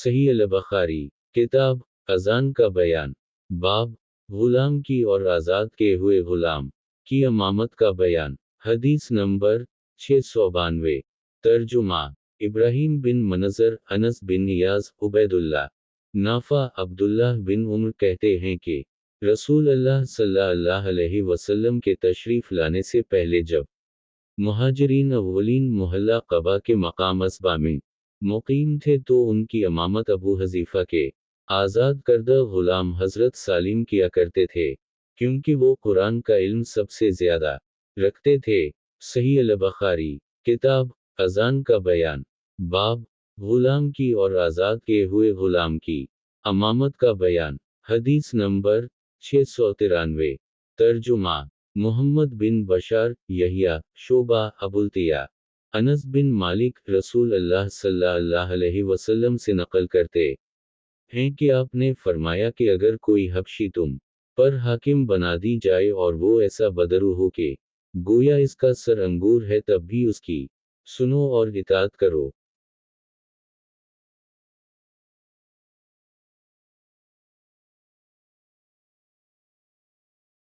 صحیح البخاری کتاب اذان کا بیان، باب غلام کی اور آزاد کے ہوئے غلام کی امامت کا بیان۔ حدیث نمبر 692۔ ترجمہ ابراہیم بن منظر، انس بن نیاز، عبید اللہ نافع، عبداللہ بن عمر کہتے ہیں کہ رسول اللہ صلی اللہ علیہ وسلم کے تشریف لانے سے پہلے جب مہاجرین اولین محلہ قبا کے مقام اسبا میں مقیم تھے تو ان کی امامت ابو حذیفہ کے آزاد کردہ غلام حضرت سالم کیا کرتے تھے، کیونکہ وہ قرآن کا علم سب سے زیادہ رکھتے تھے۔ صحیح البخاری کتاب اذان کا بیان، باب غلام کی اور آزاد کیے ہوئے غلام کی امامت کا بیان۔ حدیث نمبر 693۔ ترجمہ محمد بن بشار، یحییٰ، شعبہ، ابوالطیہ، انس بن مالک رسول اللہ صلی اللہ علیہ وسلم سے نقل کرتے ہیں کہ آپ نے فرمایا کہ اگر کوئی حبشی تم پر حاکم بنا دی جائے اور وہ ایسا بدرو ہو کہ گویا اس کا سر انگور ہے، تب بھی اس کی سنو اور اطاعت کرو۔